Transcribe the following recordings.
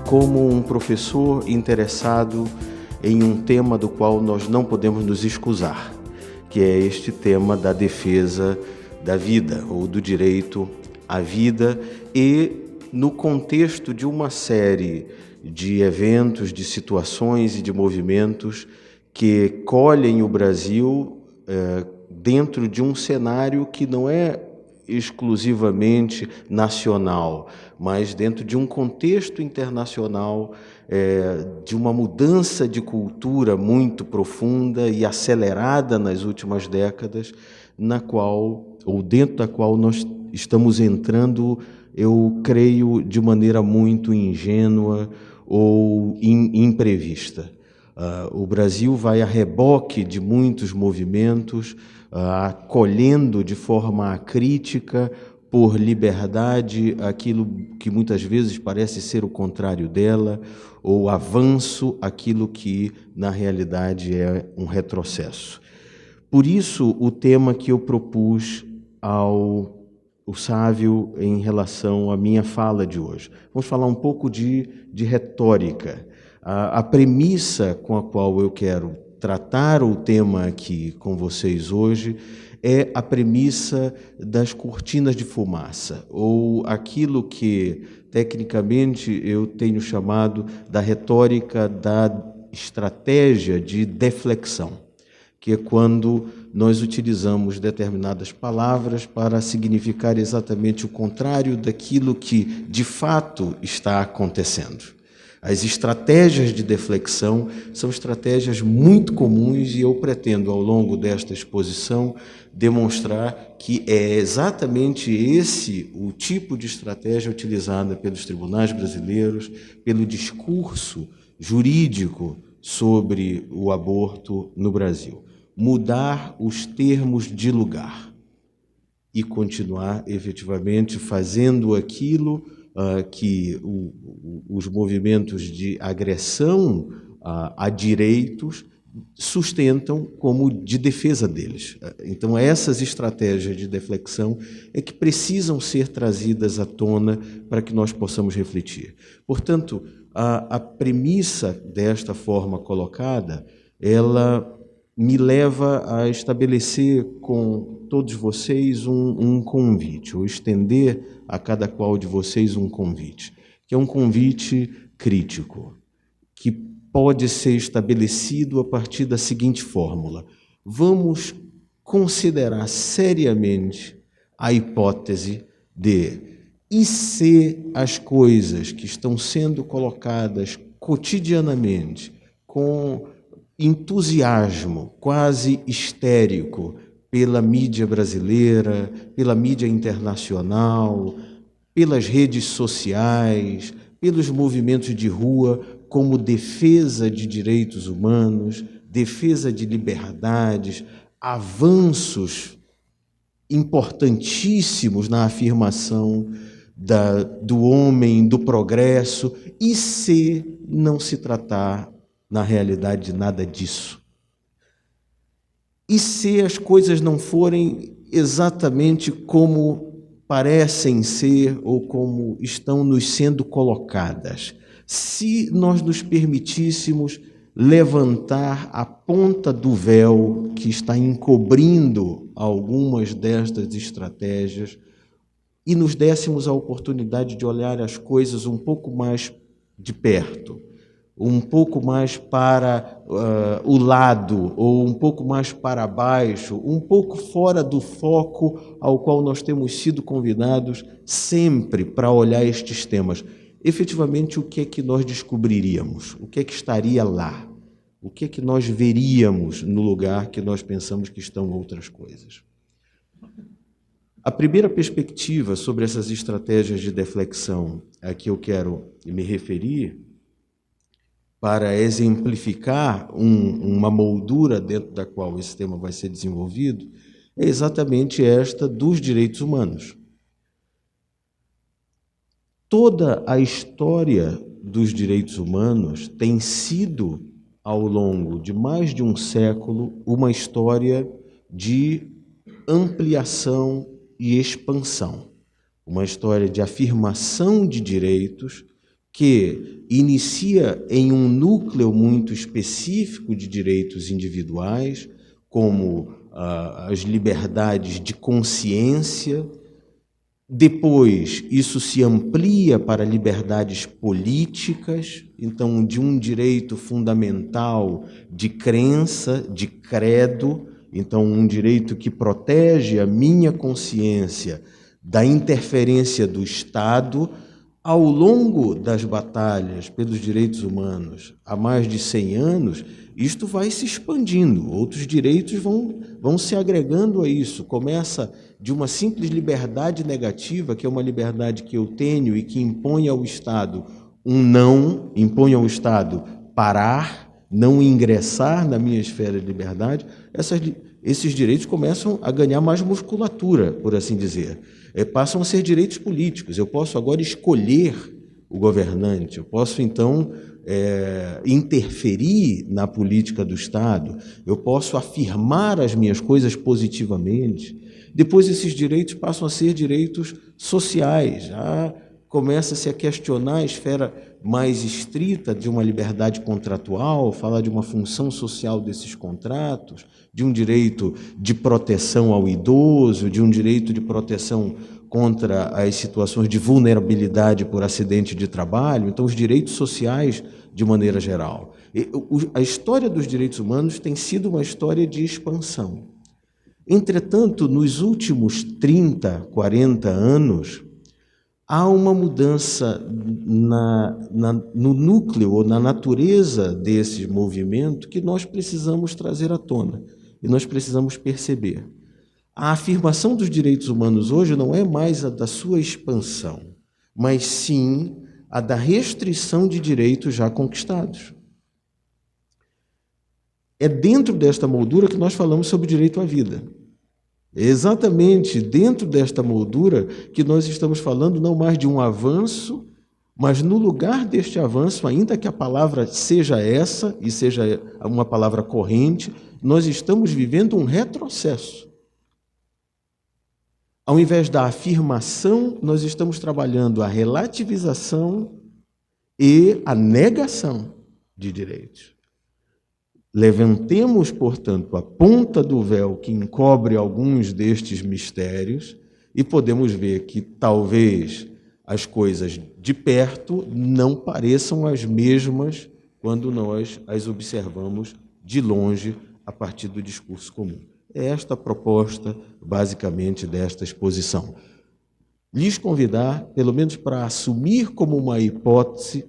como um professor interessado em um tema do qual nós não podemos nos escusar, que é este tema da defesa da vida ou do direito à vida, e no contexto de uma série de eventos, de situações e de movimentos que colhem o Brasil dentro de um cenário que não é exclusivamente nacional, mas dentro de um contexto internacional, de uma mudança de cultura muito profunda e acelerada nas últimas décadas, na qual, ou dentro da qual nós estamos entrando, eu creio, de maneira muito ingênua ou imprevista. O Brasil vai a reboque de muitos movimentos, acolhendo de forma crítica, por liberdade, aquilo que muitas vezes parece ser o contrário dela, ou avanço, aquilo que na realidade é um retrocesso. Por isso, o tema que eu propus ao Sávio em relação à minha fala de hoje. Vamos falar um pouco de retórica. A premissa com a qual eu quero tratar o tema aqui com vocês hoje é a premissa das cortinas de fumaça, ou aquilo que, tecnicamente, eu tenho chamado da retórica da estratégia de deflexão, que é quando nós utilizamos determinadas palavras para significar exatamente o contrário daquilo que, de fato, está acontecendo. As estratégias de deflexão são estratégias muito comuns e eu pretendo, ao longo desta exposição, demonstrar que é exatamente esse o tipo de estratégia utilizada pelos tribunais brasileiros, pelo discurso jurídico sobre o aborto no Brasil. Mudar os termos de lugar e continuar efetivamente fazendo aquilo que os movimentos de agressão a direitos sustentam como de defesa deles. Então, essas estratégias de deflexão é que precisam ser trazidas à tona para que nós possamos refletir. Portanto, a premissa desta forma colocada, ela me leva a estabelecer com todos vocês um convite, ou estender a cada qual de vocês um convite, que é um convite crítico, que pode ser estabelecido a partir da seguinte fórmula: vamos considerar seriamente a hipótese de, e se as coisas que estão sendo colocadas cotidianamente com entusiasmo quase histérico pela mídia brasileira, pela mídia internacional, pelas redes sociais, pelos movimentos de rua, como defesa de direitos humanos, defesa de liberdades, avanços importantíssimos na afirmação do homem, do progresso, e se não se tratar na realidade de nada disso? E se as coisas não forem exatamente como parecem ser ou como estão nos sendo colocadas? Se nós nos permitíssemos levantar a ponta do véu que está encobrindo algumas destas estratégias e nos dessemos a oportunidade de olhar as coisas um pouco mais de perto, um pouco mais para o lado, ou um pouco mais para baixo, um pouco fora do foco ao qual nós temos sido convidados sempre para olhar estes temas. Efetivamente, o que é que nós descobriríamos? O que é que estaria lá? O que é que nós veríamos no lugar que nós pensamos que estão outras coisas? A primeira perspectiva sobre essas estratégias de deflexão a que eu quero me referir, para exemplificar uma moldura dentro da qual esse tema vai ser desenvolvido, é exatamente esta dos direitos humanos. Toda a história dos direitos humanos tem sido, ao longo de mais de um século, uma história de ampliação e expansão, uma história de afirmação de direitos que inicia em um núcleo muito específico de direitos individuais, como as liberdades de consciência. Depois, isso se amplia para liberdades políticas, então, de um direito fundamental de crença, de credo, então, um direito que protege a minha consciência da interferência do Estado. Ao longo das batalhas pelos direitos humanos, há mais de 100 anos, isto vai se expandindo, outros direitos vão se agregando a isso. Começa de uma simples liberdade negativa, que é uma liberdade que eu tenho e que impõe ao Estado impõe ao Estado parar, não ingressar na minha esfera de liberdade. Esses direitos começam a ganhar mais musculatura, por assim dizer. Passam a ser direitos políticos. Eu posso agora escolher o governante, eu posso, então, interferir na política do Estado, eu posso afirmar as minhas coisas positivamente. Depois, esses direitos passam a ser direitos sociais. Já começa-se a questionar a esfera mais estrita de uma liberdade contratual, falar de uma função social desses contratos, de um direito de proteção ao idoso, de um direito de proteção contra as situações de vulnerabilidade por acidente de trabalho. Então, os direitos sociais de maneira geral. A história dos direitos humanos tem sido uma história de expansão. Entretanto, nos últimos 30, 40 anos, há uma mudança no núcleo ou na natureza desse movimento que nós precisamos trazer à tona e nós precisamos perceber. A afirmação dos direitos humanos hoje não é mais a da sua expansão, mas sim a da restrição de direitos já conquistados. É dentro desta moldura que nós falamos sobre o direito à vida. É exatamente dentro desta moldura que nós estamos falando não mais de um avanço, mas no lugar deste avanço, ainda que a palavra seja essa e seja uma palavra corrente, nós estamos vivendo um retrocesso. Ao invés da afirmação, nós estamos trabalhando a relativização e a negação de direitos. Levantemos, portanto, a ponta do véu que encobre alguns destes mistérios e podemos ver que talvez as coisas de perto não pareçam as mesmas quando nós as observamos de longe a partir do discurso comum. É esta a proposta, basicamente, desta exposição. Lhes convidar, pelo menos para assumir como uma hipótese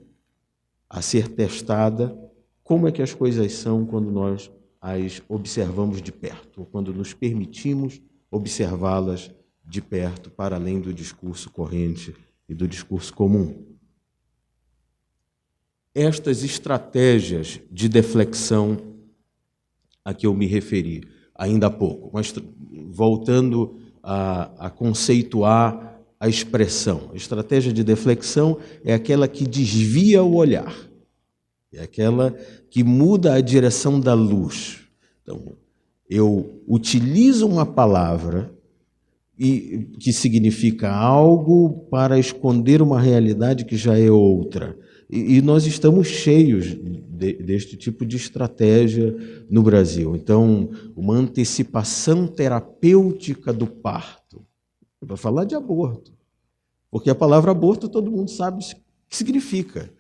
a ser testada, como é que as coisas são quando nós as observamos de perto, ou quando nos permitimos observá-las de perto, para além do discurso corrente e do discurso comum. Estas estratégias de deflexão a que eu me referi ainda há pouco, mas voltando a conceituar a expressão. A estratégia de deflexão é aquela que desvia o olhar, é aquela que muda a direção da luz. Então, eu utilizo uma palavra que significa algo para esconder uma realidade que já é outra. E nós estamos cheios deste tipo de estratégia no Brasil. Então, uma antecipação terapêutica do parto. Para falar de aborto. Porque a palavra aborto todo mundo sabe o que significa.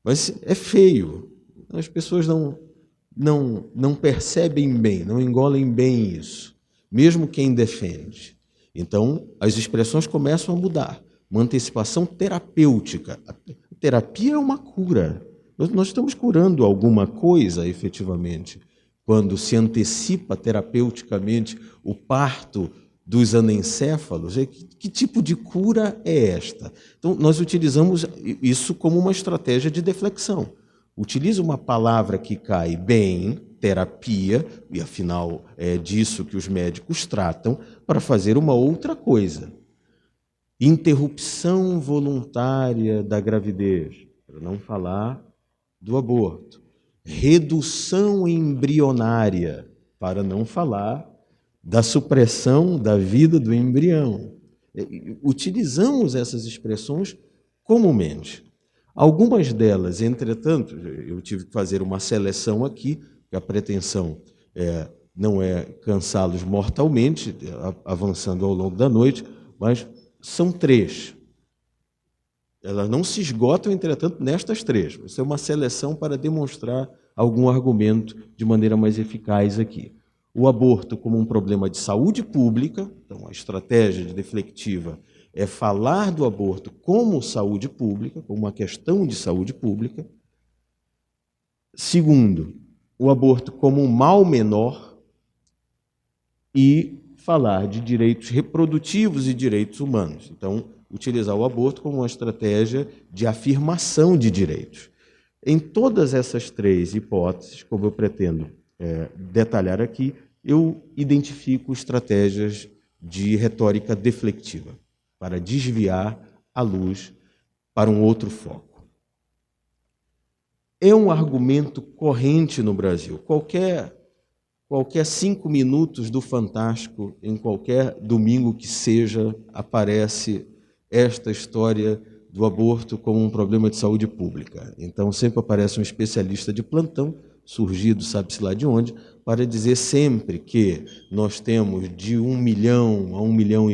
Mas é feio. As pessoas não percebem bem, não engolem bem isso. Mesmo quem defende. Então, as expressões começam a mudar. Uma antecipação terapêutica. A terapia é uma cura. Nós estamos curando alguma coisa, efetivamente, quando se antecipa terapeuticamente o parto dos anencéfalos. Que tipo de cura é esta? Então, nós utilizamos isso como uma estratégia de deflexão. Utiliza uma palavra que cai bem, terapia, e afinal é disso que os médicos tratam, para fazer uma outra coisa. Interrupção voluntária da gravidez, para não falar do aborto. Redução embrionária, para não falar da supressão da vida do embrião. Utilizamos essas expressões comumente. Algumas delas, entretanto, eu tive que fazer uma seleção aqui, que a pretensão não é cansá-los mortalmente, avançando ao longo da noite, mas são 3. Elas não se esgotam, entretanto, nestas 3. Isso é uma seleção para demonstrar algum argumento de maneira mais eficaz aqui. O aborto como um problema de saúde pública, então a estratégia de deflectiva é falar do aborto como saúde pública, como uma questão de saúde pública. Segundo, o aborto como um mal menor e falar de direitos reprodutivos e direitos humanos. Então, utilizar o aborto como uma estratégia de afirmação de direitos. Em todas essas 3 hipóteses, como eu pretendo detalhar aqui, eu identifico estratégias de retórica deflectiva, para desviar a luz para um outro foco. É um argumento corrente no Brasil. Qualquer 5 minutos do Fantástico, em qualquer domingo que seja, aparece esta história do aborto como um problema de saúde pública. Então, sempre aparece um especialista de plantão, surgido sabe-se lá de onde, para dizer sempre que nós temos de 1 milhão a 1,5 milhão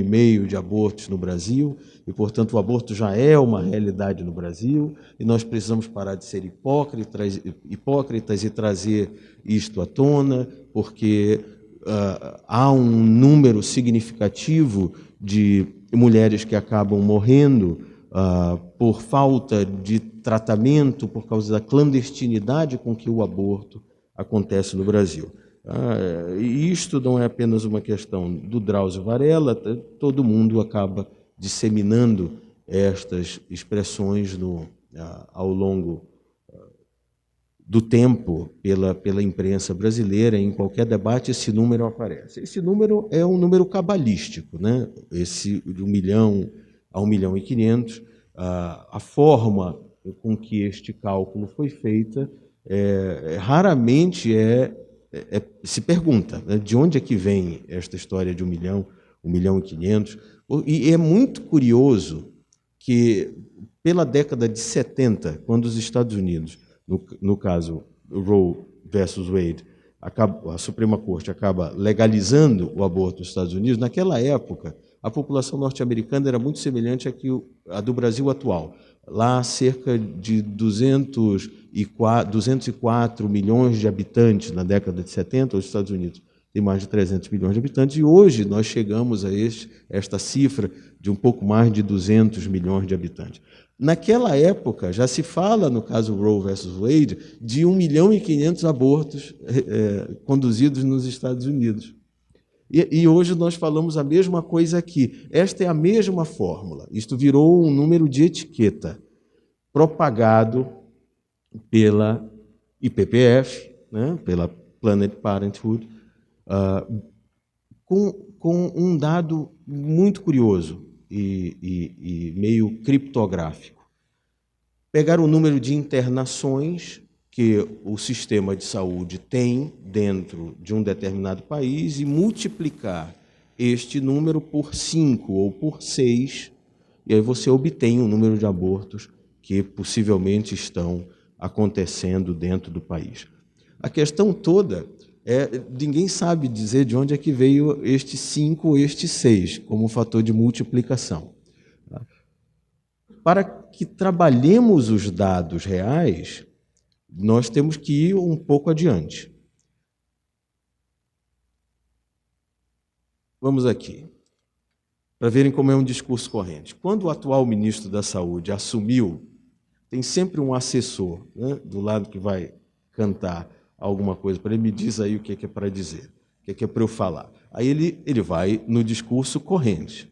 de abortos no Brasil, e, portanto, o aborto já é uma realidade no Brasil, e nós precisamos parar de ser hipócritas e trazer isto à tona, porque há um número significativo de mulheres que acabam morrendo por falta de tratamento, por causa da clandestinidade com que o aborto acontece no Brasil. E isto não é apenas uma questão do Drauzio Varela, todo mundo acaba disseminando estas expressões ao longo do tempo pela imprensa brasileira. Em qualquer debate esse número aparece. Esse número é um número cabalístico, né? Esse de 1 milhão a 1,5 milhão. A forma com que este cálculo foi feita raramente se pergunta, né, de onde é que vem esta história de 1 milhão, 1,5 milhão. E é muito curioso que, pela década de 70, quando os Estados Unidos, no caso Roe versus Wade, a Suprema Corte acaba legalizando o aborto nos Estados Unidos, naquela época a população norte-americana era muito semelhante à do Brasil atual. Lá, cerca de 204 milhões de habitantes na década de 70, os Estados Unidos têm mais de 300 milhões de habitantes, e hoje nós chegamos a esta cifra de um pouco mais de 200 milhões de habitantes. Naquela época, já se fala, no caso Roe versus Wade, de 1,5 milhão abortos conduzidos nos Estados Unidos. E hoje nós falamos a mesma coisa aqui. Esta é a mesma fórmula. Isto virou um número de etiqueta, propagado pela IPPF, né, pela Planned Parenthood, com um dado muito curioso e meio criptográfico. Pegar o número de internações que o sistema de saúde tem dentro de um determinado país e multiplicar este número por 5 ou por 6, e aí você obtém o número de abortos que possivelmente estão acontecendo dentro do país. A questão toda ninguém sabe dizer de onde é que veio este 5 ou este 6 como fator de multiplicação. Para que trabalhemos os dados reais, nós temos que ir um pouco adiante. Vamos aqui, para verem como é um discurso corrente. Quando o atual ministro da Saúde assumiu, tem sempre um assessor, né, do lado que vai cantar alguma coisa para ele, me diz aí o que é para dizer, o que é para eu falar. Aí ele vai no discurso corrente.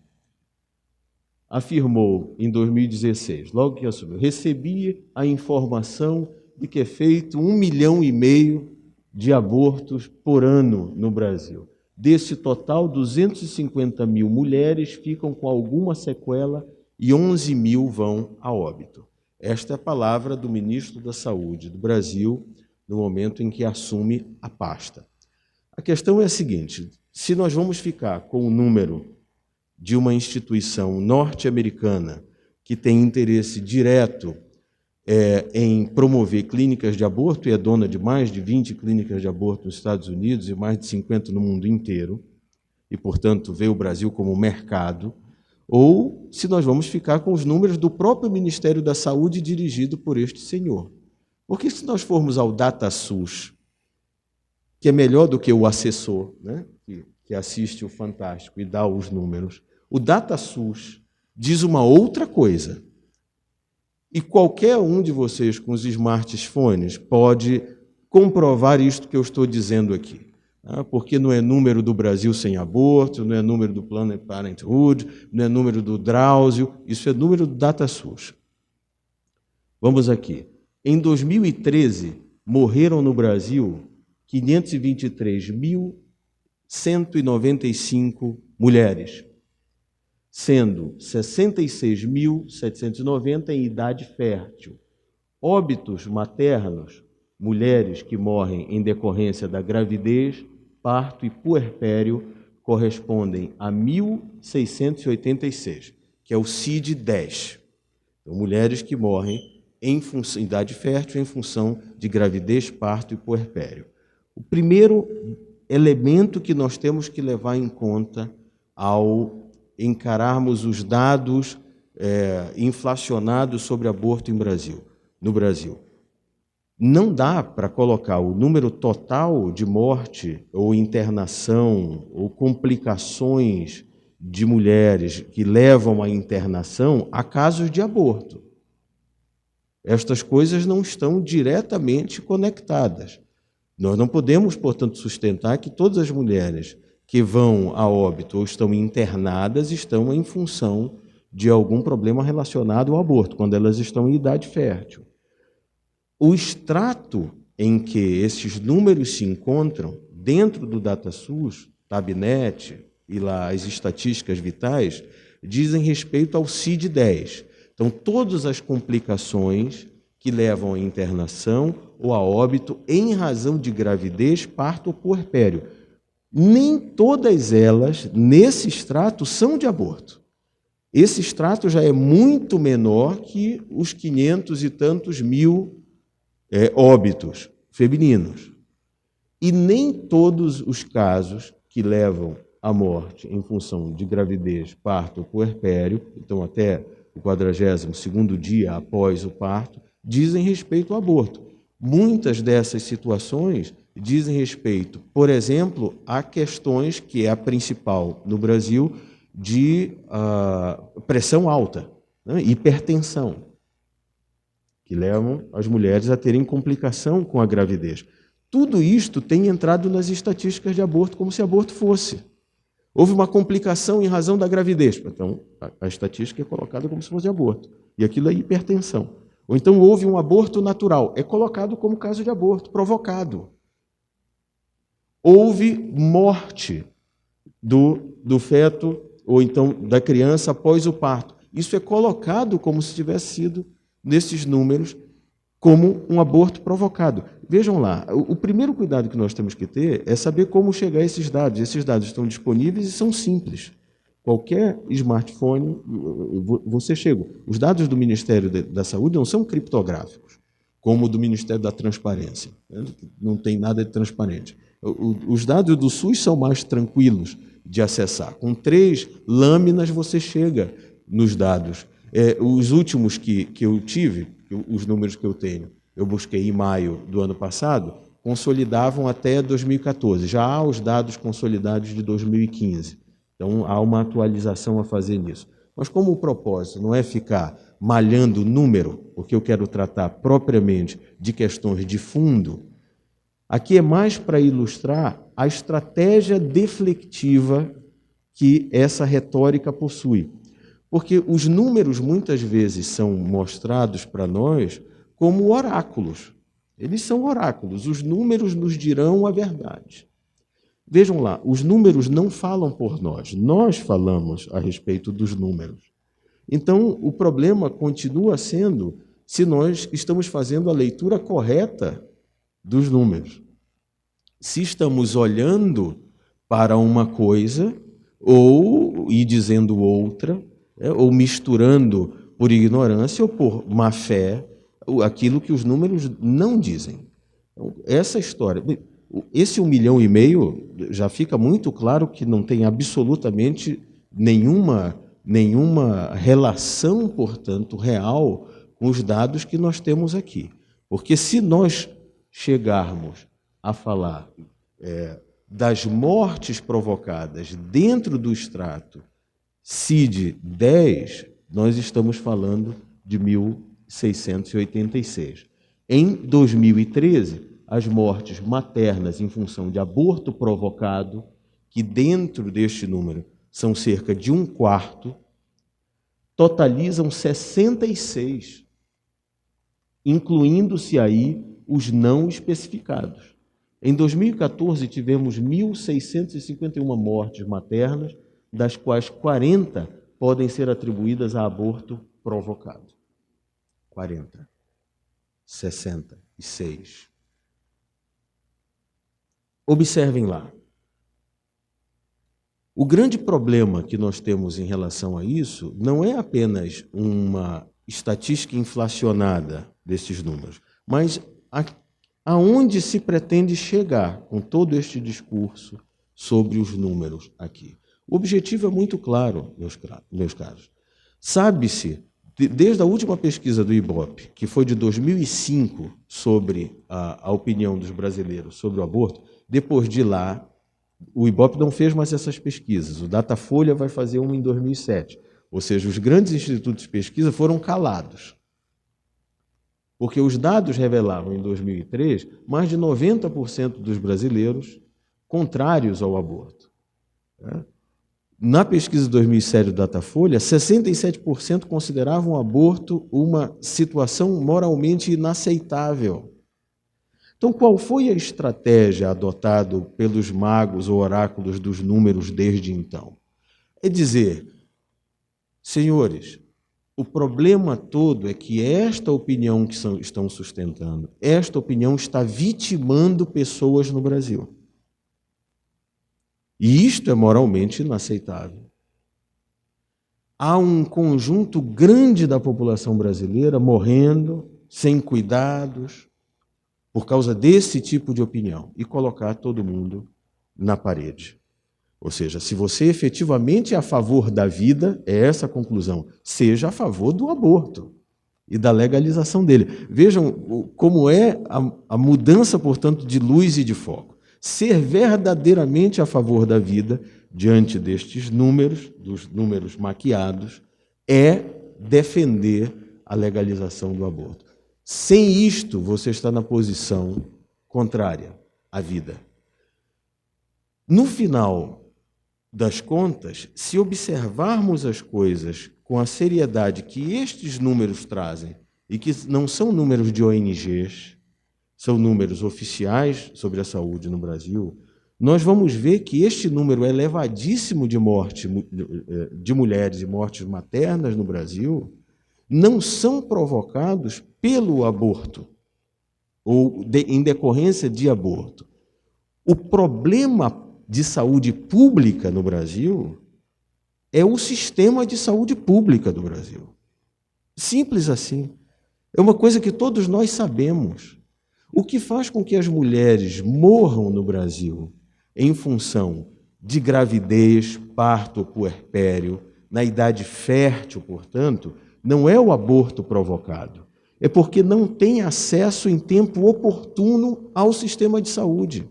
Afirmou em 2016, logo que assumiu, recebi a informação de que é feito 1,5 milhão de abortos por ano no Brasil. Desse total, 250 mil mulheres ficam com alguma sequela e 11 mil vão a óbito. Esta é a palavra do ministro da Saúde do Brasil no momento em que assume a pasta. A questão é a seguinte: se nós vamos ficar com o número de uma instituição norte-americana que tem interesse direto em promover clínicas de aborto, e é dona de mais de 20 clínicas de aborto nos Estados Unidos e mais de 50 no mundo inteiro, e, portanto, vê o Brasil como mercado, ou se nós vamos ficar com os números do próprio Ministério da Saúde dirigido por este senhor. Porque se nós formos ao DataSUS, que é melhor do que o assessor, né, que assiste o Fantástico e dá os números, o DataSUS diz uma outra coisa. E qualquer um de vocês com os smartphones pode comprovar isto que eu estou dizendo aqui. Porque não é número do Brasil sem aborto, não é número do Planned Parenthood, não é número do Drauzio, isso é número do DataSUS. Vamos aqui. Em 2013, morreram no Brasil 523.195 mulheres, sendo 66.790 em idade fértil. Óbitos maternos, mulheres que morrem em decorrência da gravidez, parto e puerpério, correspondem a 1.686, que é o CID-10. Então, mulheres que morrem em idade fértil em função de gravidez, parto e puerpério. O primeiro elemento que nós temos que levar em conta ao encararmos os dados inflacionados sobre aborto no Brasil. Não dá para colocar o número total de morte ou internação ou complicações de mulheres que levam à internação a casos de aborto. Estas coisas não estão diretamente conectadas. Nós não podemos, portanto, sustentar que todas as mulheres que vão a óbito ou estão internadas estão em função de algum problema relacionado ao aborto, quando elas estão em idade fértil. O extrato em que esses números se encontram dentro do DataSUS, Tabnet e lá as estatísticas vitais, dizem respeito ao CID-10. Então, todas as complicações que levam à internação ou a óbito em razão de gravidez, parto ou puerpério. Nem todas elas, nesse extrato, são de aborto. Esse extrato já é muito menor que os 500 e tantos mil óbitos femininos. E nem todos os casos que levam à morte em função de gravidez, parto ou puerpério, então até o 42º dia após o parto, dizem respeito ao aborto. Muitas dessas situações dizem respeito, por exemplo, a questões que é a principal no Brasil de pressão alta, né, hipertensão, que levam as mulheres a terem complicação com a gravidez. Tudo isto tem entrado nas estatísticas de aborto como se aborto fosse. Houve uma complicação em razão da gravidez. Então, a estatística é colocada como se fosse aborto. E aquilo é hipertensão. Ou então houve um aborto natural. É colocado como caso de aborto, provocado. Houve morte do feto ou então da criança após o parto. Isso é colocado como se tivesse sido, nesses números, como um aborto provocado. Vejam lá, o primeiro cuidado que nós temos que ter é saber como chegar a esses dados. Esses dados estão disponíveis e são simples. Qualquer smartphone, você chega. Os dados do Ministério da Saúde não são criptográficos, como o do Ministério da Transparência. Não tem nada de transparente. Os dados do SUS são mais tranquilos de acessar. Com 3 lâminas você chega nos dados. Os últimos que eu tive, os números que eu tenho, eu busquei em maio do ano passado, consolidavam até 2014. Já há os dados consolidados de 2015. Então, há uma atualização a fazer nisso. Mas como o propósito não é ficar malhando o número, porque eu quero tratar propriamente de questões de fundo, aqui é mais para ilustrar a estratégia deflectiva que essa retórica possui. Porque os números muitas vezes são mostrados para nós como oráculos. Eles são oráculos. Os números nos dirão a verdade. Vejam lá, os números não falam por nós. Nós falamos a respeito dos números. Então, o problema continua sendo se nós estamos fazendo a leitura correta dos números. Se estamos olhando para uma coisa e dizendo outra, ou misturando por ignorância ou por má fé aquilo que os números não dizem. Então, essa história, esse 1,5 milhão, já fica muito claro que não tem absolutamente nenhuma relação, portanto, real com os dados que nós temos aqui. Porque se nós chegarmos a falar das mortes provocadas dentro do extrato CID-10, nós estamos falando de 1.686. Em 2013, as mortes maternas em função de aborto provocado, que dentro deste número são cerca de 1/4, totalizam 66, incluindo-se aí os não especificados. Em 2014, tivemos 1.651 mortes maternas, das quais 40 podem ser atribuídas a aborto provocado. 40. 66. Observem lá. O grande problema que nós temos em relação a isso não é apenas uma estatística inflacionada desses números, mas aonde se pretende chegar com todo este discurso sobre os números aqui. O objetivo é muito claro, meus caros. Sabe-se, desde a última pesquisa do IBOP, que foi de 2005, sobre a opinião dos brasileiros sobre o aborto, depois de lá, o IBOP não fez mais essas pesquisas. O Datafolha vai fazer uma em 2007. Ou seja, os grandes institutos de pesquisa foram calados. Porque os dados revelavam, em 2003, mais de 90% dos brasileiros contrários ao aborto. Na pesquisa de 2007 do Datafolha, 67% consideravam o aborto uma situação moralmente inaceitável. Então, qual foi a estratégia adotada pelos magos ou oráculos dos números desde então? É dizer, senhores, o problema todo é que esta opinião que estão sustentando, esta opinião está vitimando pessoas no Brasil. E isto é moralmente inaceitável. Há um conjunto grande da população brasileira morrendo, sem cuidados, por causa desse tipo de opinião, e colocar todo mundo na parede. Ou seja, se você efetivamente é a favor da vida, é essa a conclusão, seja a favor do aborto e da legalização dele. Vejam como é a mudança, portanto, de luz e de foco. Ser verdadeiramente a favor da vida, diante destes números, dos números maquiados, é defender a legalização do aborto. Sem isto, você está na posição contrária à vida. No final das contas, se observarmos as coisas com a seriedade que estes números trazem, e que não são números de ONGs, são números oficiais sobre a saúde no Brasil, nós vamos ver que este número elevadíssimo de morte de mulheres e mortes maternas no Brasil não são provocados pelo aborto ou em decorrência de aborto. O problema de saúde pública no Brasil é o sistema de saúde pública do Brasil. Simples assim. É uma coisa que todos nós sabemos. O que faz com que as mulheres morram no Brasil em função de gravidez, parto ou puerpério, na idade fértil, portanto, não é o aborto provocado. É porque não tem acesso em tempo oportuno ao sistema de saúde.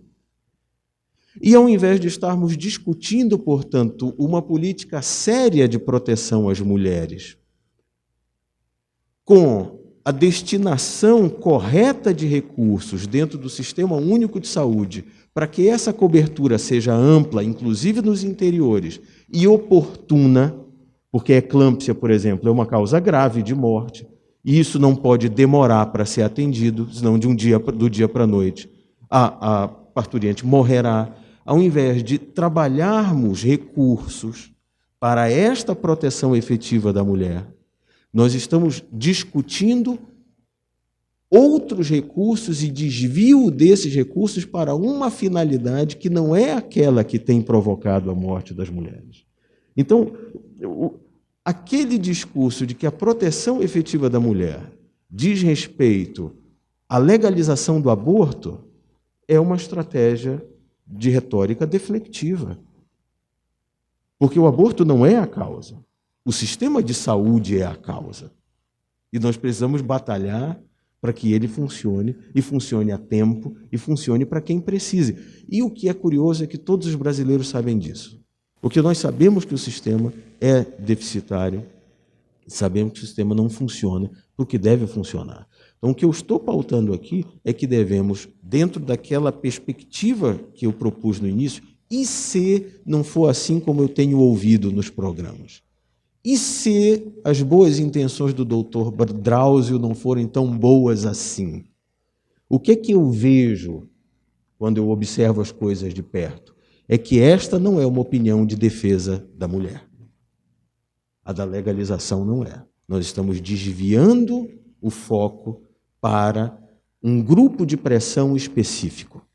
E ao invés de estarmos discutindo, portanto, uma política séria de proteção às mulheres, com a destinação correta de recursos dentro do Sistema Único de Saúde, para que essa cobertura seja ampla, inclusive nos interiores, e oportuna, porque a eclâmpsia, por exemplo, é uma causa grave de morte, e isso não pode demorar para ser atendido, senão do dia para a noite a parturiente morrerá. Ao invés de trabalharmos recursos para esta proteção efetiva da mulher, nós estamos discutindo outros recursos e desvio desses recursos para uma finalidade que não é aquela que tem provocado a morte das mulheres. Então, aquele discurso de que a proteção efetiva da mulher diz respeito à legalização do aborto, é uma estratégia de retórica deflectiva. Porque o aborto não é a causa. O sistema de saúde é a causa. E nós precisamos batalhar para que ele funcione, e funcione a tempo, e funcione para quem precise. E o que é curioso é que todos os brasileiros sabem disso. Porque nós sabemos que o sistema é deficitário, sabemos que o sistema não funciona porque deve funcionar. Então, o que eu estou pautando aqui é que devemos, dentro daquela perspectiva que eu propus no início, e se não for assim como eu tenho ouvido nos programas? E se as boas intenções do doutor Drauzio não forem tão boas assim? O que é que eu vejo quando eu observo as coisas de perto? É que esta não é uma opinião de defesa da mulher. A da legalização não é. Nós estamos desviando o foco para um grupo de pressão específico,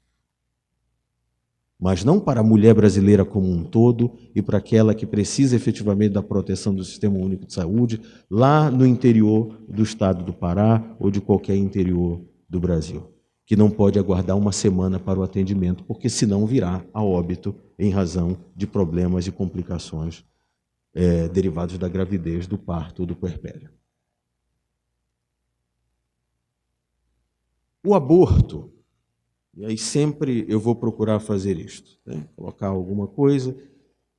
mas não para a mulher brasileira como um todo e para aquela que precisa efetivamente da proteção do Sistema Único de Saúde, lá no interior do estado do Pará ou de qualquer interior do Brasil, que não pode aguardar uma semana para o atendimento, porque senão virá a óbito em razão de problemas e complicações derivados da gravidez, do parto ou do puerpério. O aborto, e aí sempre eu vou procurar fazer isto, né? Colocar alguma coisa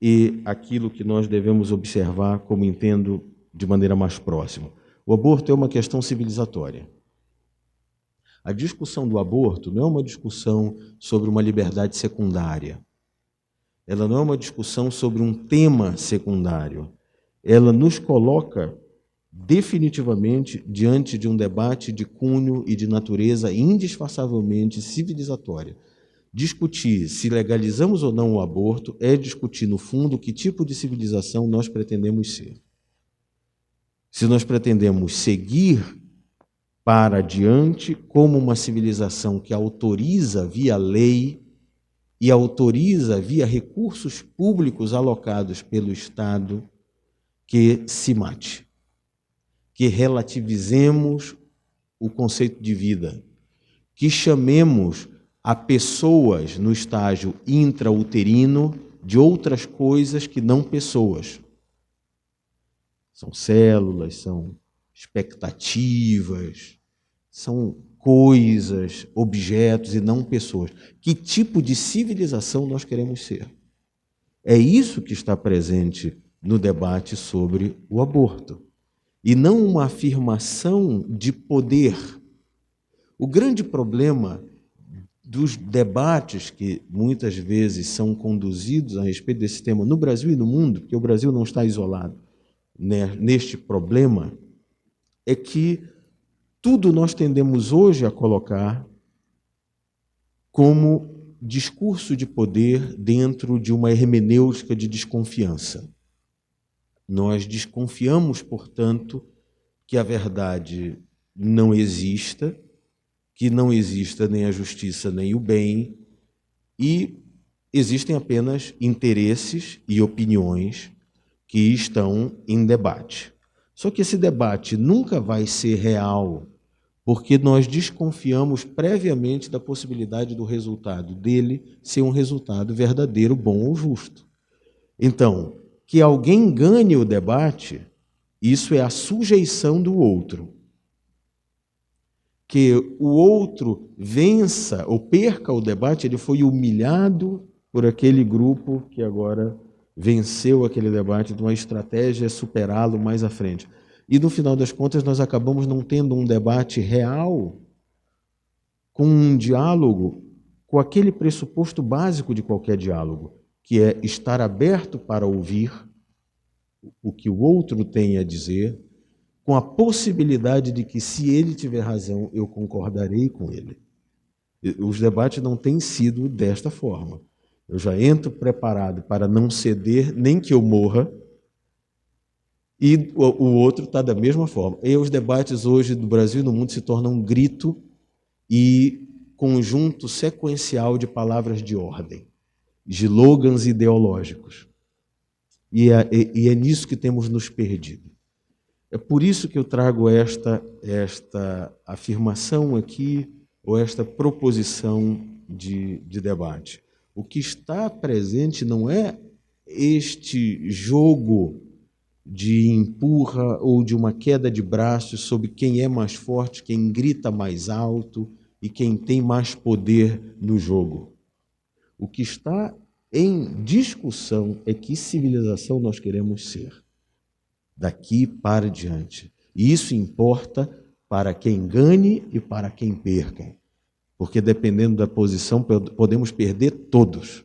e aquilo que nós devemos observar como entendo de maneira mais próxima. O aborto é uma questão civilizatória. A discussão do aborto não é uma discussão sobre uma liberdade secundária. Ela não é uma discussão sobre um tema secundário. Ela nos coloca definitivamente diante de um debate de cunho e de natureza indisfarçavelmente civilizatória. Discutir se legalizamos ou não o aborto é discutir, no fundo, que tipo de civilização nós pretendemos ser. Se nós pretendemos seguir para adiante como uma civilização que autoriza via lei e autoriza via recursos públicos alocados pelo Estado que se mate, que relativizemos o conceito de vida, que chamemos a pessoas no estágio intrauterino de outras coisas que não pessoas. São células, são expectativas, são coisas, objetos e não pessoas. Que tipo de civilização nós queremos ser? É isso que está presente no debate sobre o aborto. E não uma afirmação de poder. O grande problema dos debates que muitas vezes são conduzidos a respeito desse tema no Brasil e no mundo, porque o Brasil não está isolado, né, neste problema, é que tudo nós tendemos hoje a colocar como discurso de poder dentro de uma hermenêutica de desconfiança. Nós desconfiamos, portanto, que a verdade não exista, que não exista nem a justiça nem o bem, e existem apenas interesses e opiniões que estão em debate. Só que esse debate nunca vai ser real, porque nós desconfiamos previamente da possibilidade do resultado dele ser um resultado verdadeiro, bom ou justo. Então, que alguém ganhe o debate, isso é a sujeição do outro. Que o outro vença ou perca o debate, ele foi humilhado por aquele grupo que agora venceu aquele debate, de uma estratégia superá-lo mais à frente. E, no final das contas, nós acabamos não tendo um debate real, com um diálogo, com aquele pressuposto básico de qualquer diálogo, que é estar aberto para ouvir o que o outro tem a dizer, com a possibilidade de que, se ele tiver razão, eu concordarei com ele. Os debates não têm sido desta forma. Eu já entro preparado para não ceder, nem que eu morra, e o outro está da mesma forma. E os debates hoje no Brasil e no mundo se tornam um grito e conjunto sequencial de palavras de ordem, de slogans ideológicos. E é nisso que temos nos perdido. É por isso que eu trago esta afirmação aqui, ou esta proposição de debate. O que está presente não é este jogo de empurra ou de uma queda de braços sobre quem é mais forte, quem grita mais alto e quem tem mais poder no jogo. O que está em discussão é que civilização nós queremos ser daqui para diante. E isso importa para quem ganhe e para quem perca. Porque dependendo da posição, podemos perder todos.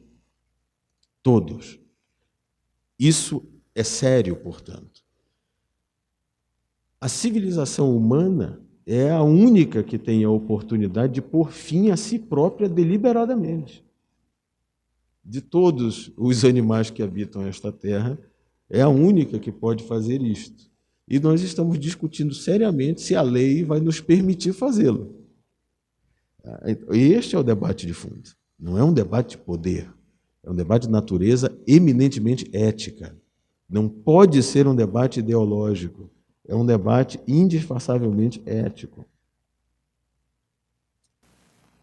Todos. Isso é sério, portanto. A civilização humana é a única que tem a oportunidade de pôr fim a si própria deliberadamente. De todos os animais que habitam esta terra, é a única que pode fazer isto. E nós estamos discutindo seriamente se a lei vai nos permitir fazê-lo. Este é o debate de fundo. Não é um debate de poder. É um debate de natureza eminentemente ética. Não pode ser um debate ideológico. É um debate indispensavelmente ético.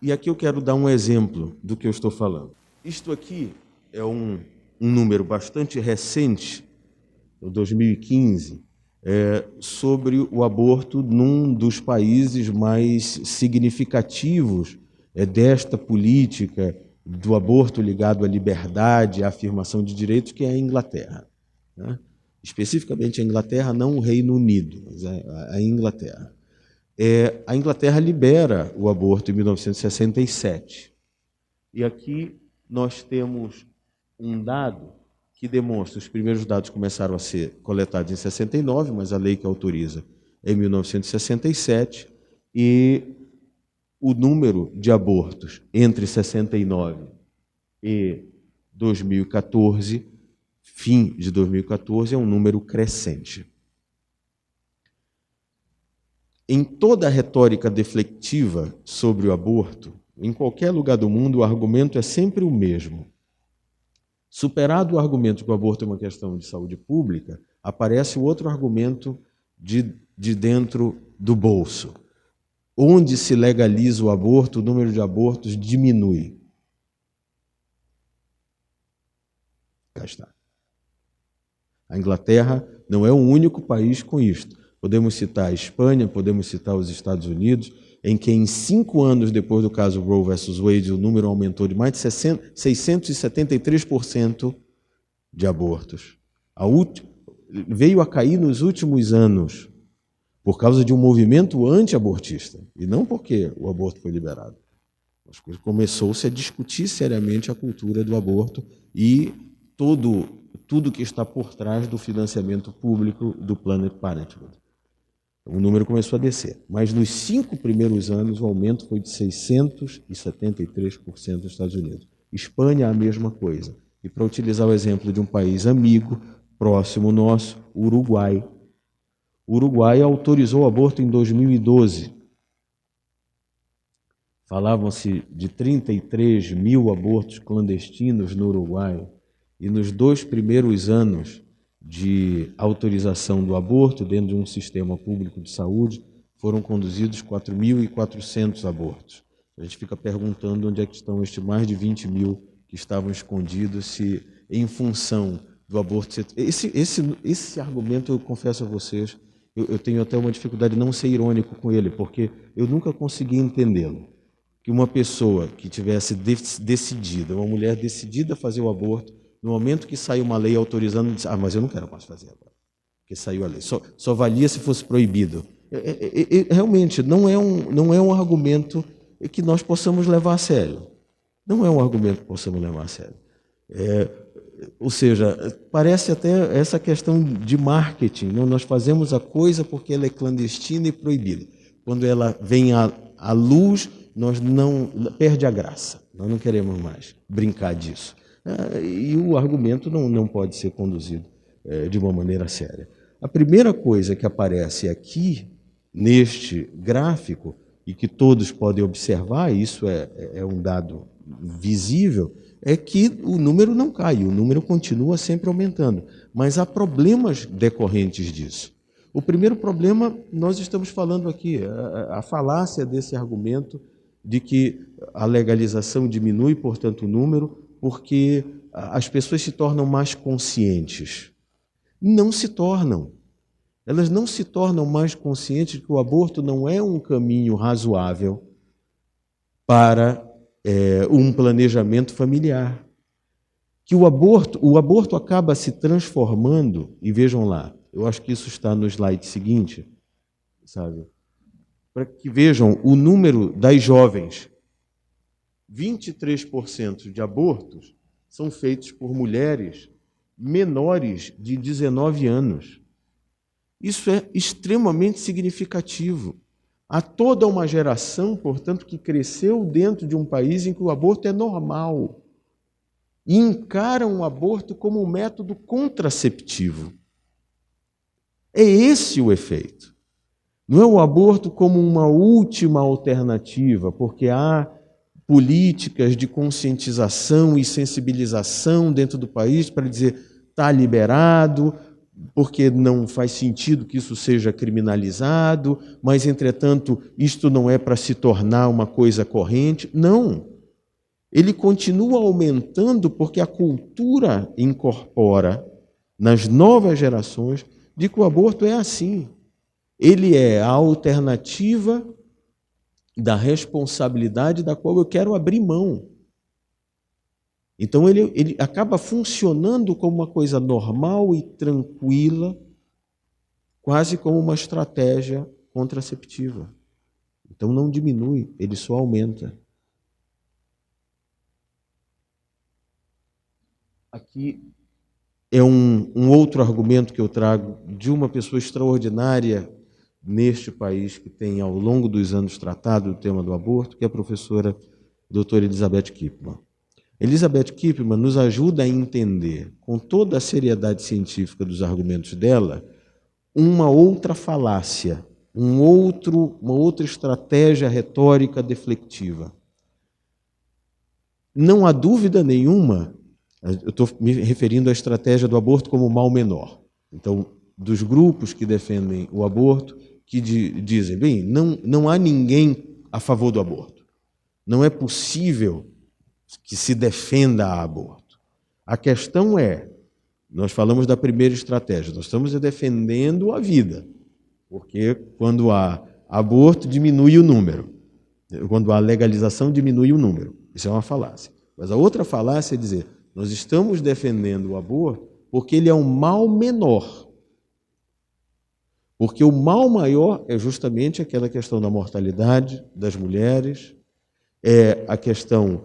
E aqui eu quero dar um exemplo do que eu estou falando. Isto aqui é um número bastante recente, 2015, sobre o aborto num dos países mais significativos desta política do aborto ligado à liberdade, à afirmação de direitos, que é a Inglaterra. Né? Especificamente a Inglaterra, não o Reino Unido, mas a Inglaterra. A Inglaterra libera o aborto em 1967. E aqui nós temos um dado que demonstra, os primeiros dados começaram a ser coletados em 69, mas a lei que autoriza é em 1967, e o número de abortos entre 69 e 2014, fim de 2014, é um número crescente. Em toda a retórica deflectiva sobre o aborto, em qualquer lugar do mundo, o argumento é sempre o mesmo. Superado o argumento de que o aborto é uma questão de saúde pública, aparece o outro argumento de dentro do bolso. Onde se legaliza o aborto, o número de abortos diminui. Cá está. A Inglaterra não é o único país com isto. Podemos citar a Espanha, podemos citar os Estados Unidos, em que em 5 anos depois do caso Roe versus Wade, o número aumentou de mais de 673% de abortos. Veio a cair nos últimos anos por causa de um movimento anti-abortista, e não porque o aborto foi liberado. Começou-se a discutir seriamente a cultura do aborto e tudo que está por trás do financiamento público do Planned Parenthood. O número começou a descer, mas nos 5 primeiros anos o aumento foi de 673% nos Estados Unidos. Espanha, a mesma coisa. E para utilizar o exemplo de um país amigo, próximo nosso, o Uruguai. O Uruguai autorizou o aborto em 2012. Falavam-se de 33 mil abortos clandestinos no Uruguai. E nos 2 primeiros anos de autorização do aborto dentro de um sistema público de saúde, foram conduzidos 4.400 abortos. A gente fica perguntando onde é que estão estes mais de 20 mil que estavam escondidos, se em função do aborto... Esse argumento, eu confesso a vocês, eu tenho até uma dificuldade de não ser irônico com ele, porque eu nunca consegui entendê-lo. Que uma pessoa que tivesse decidida, uma mulher decidida a fazer o aborto, no momento que saiu uma lei autorizando, disse, mas eu não quero mais fazer agora, porque saiu a lei. Só valia se fosse proibido. Realmente, não é um argumento que nós possamos levar a sério. Não é um argumento que possamos levar a sério. Ou seja, parece até essa questão de marketing. Não? Nós fazemos a coisa porque ela é clandestina e proibida. Quando ela vem à luz, nós não perde a graça. Nós não queremos mais brincar disso. E o argumento não pode ser conduzido de uma maneira séria. A primeira coisa que aparece aqui, neste gráfico, e que todos podem observar, isso é um dado visível, é que o número não cai, o número continua sempre aumentando. Mas há problemas decorrentes disso. O primeiro problema, nós estamos falando aqui, a falácia desse argumento de que a legalização diminui, portanto, o número, porque as pessoas se tornam mais conscientes. Não se tornam. Elas não se tornam mais conscientes de que o aborto não é um caminho razoável para um planejamento familiar. Que o aborto acaba se transformando, e vejam lá, eu acho que isso está no slide seguinte, sabe? Para que vejam o número das jovens. 23% de abortos são feitos por mulheres menores de 19 anos. Isso é extremamente significativo. Há toda uma geração, portanto, que cresceu dentro de um país em que o aborto é normal e encaram o aborto como um método contraceptivo. É esse o efeito. Não é o aborto como uma última alternativa, porque há políticas de conscientização e sensibilização dentro do país para dizer está liberado, porque não faz sentido que isso seja criminalizado, mas, entretanto, isto não é para se tornar uma coisa corrente. Não. Ele continua aumentando porque a cultura incorpora nas novas gerações de que o aborto é assim. Ele é a alternativa da responsabilidade da qual eu quero abrir mão. Então ele acaba funcionando como uma coisa normal e tranquila, quase como uma estratégia contraceptiva. Então não diminui, ele só aumenta. Aqui é um outro argumento que eu trago de uma pessoa extraordinária neste país que tem, ao longo dos anos, tratado o tema do aborto, que é a professora doutora Elizabeth Kippmann. Elizabeth Kippmann nos ajuda a entender, com toda a seriedade científica dos argumentos dela, uma outra falácia, uma outra estratégia retórica deflectiva. Não há dúvida nenhuma, eu estou me referindo à estratégia do aborto como mal menor. Então, dos grupos que defendem o aborto, que dizem, bem, não há ninguém a favor do aborto. Não é possível que se defenda a aborto. A questão é, nós falamos da primeira estratégia, nós estamos defendendo a vida, porque quando há aborto, diminui o número. Quando há legalização, diminui o número. Isso é uma falácia. Mas a outra falácia é dizer, nós estamos defendendo o aborto porque ele é um mal menor. Porque o mal maior é justamente aquela questão da mortalidade das mulheres, é a questão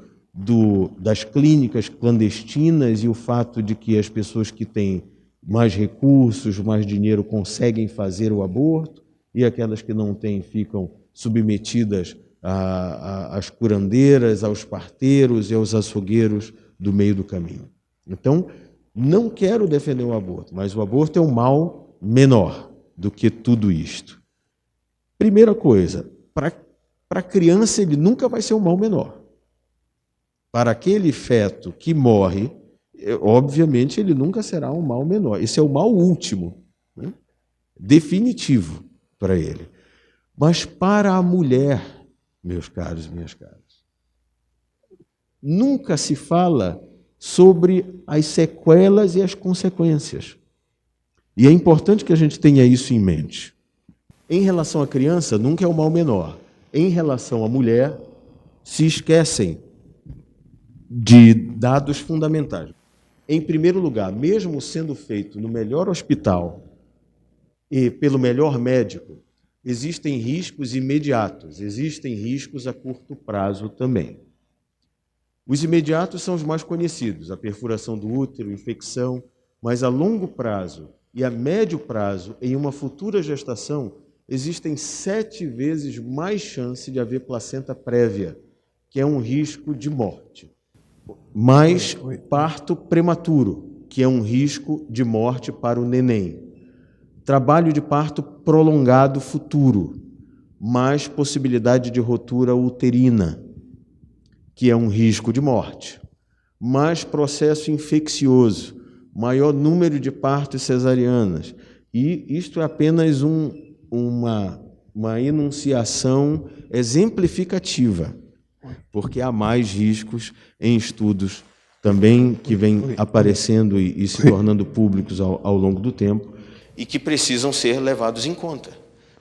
das clínicas clandestinas e o fato de que as pessoas que têm mais recursos, mais dinheiro, conseguem fazer o aborto, e aquelas que não têm ficam submetidas às curandeiras, aos parteiros e aos açougueiros do meio do caminho. Então, não quero defender o aborto, mas o aborto é um mal menor do que tudo isto. Primeira coisa, para a criança ele nunca vai ser um mal menor. Para aquele feto que morre, obviamente ele nunca será um mal menor. Esse é o mal último, né? Definitivo para ele. Mas para a mulher, meus caros e minhas caras, nunca se fala sobre as sequelas e as consequências. E é importante que a gente tenha isso em mente. Em relação à criança, nunca é o mal menor. Em relação à mulher, se esquecem de dados fundamentais. Em primeiro lugar, mesmo sendo feito no melhor hospital e pelo melhor médico, existem riscos imediatos, existem riscos a curto prazo também. Os imediatos são os mais conhecidos, a perfuração do útero, infecção, mas a longo prazo e a médio prazo, em uma futura gestação, existem 7 vezes mais chance de haver placenta prévia, que é um risco de morte. Mais parto prematuro, que é um risco de morte para o neném. Trabalho de parto prolongado futuro, mais possibilidade de rotura uterina, que é um risco de morte. Mais processo infeccioso, maior número de partos cesarianas E isto é apenas uma enunciação exemplificativa, porque há mais riscos em estudos também que vêm aparecendo e se tornando públicos ao longo do tempo e que precisam ser levados em conta.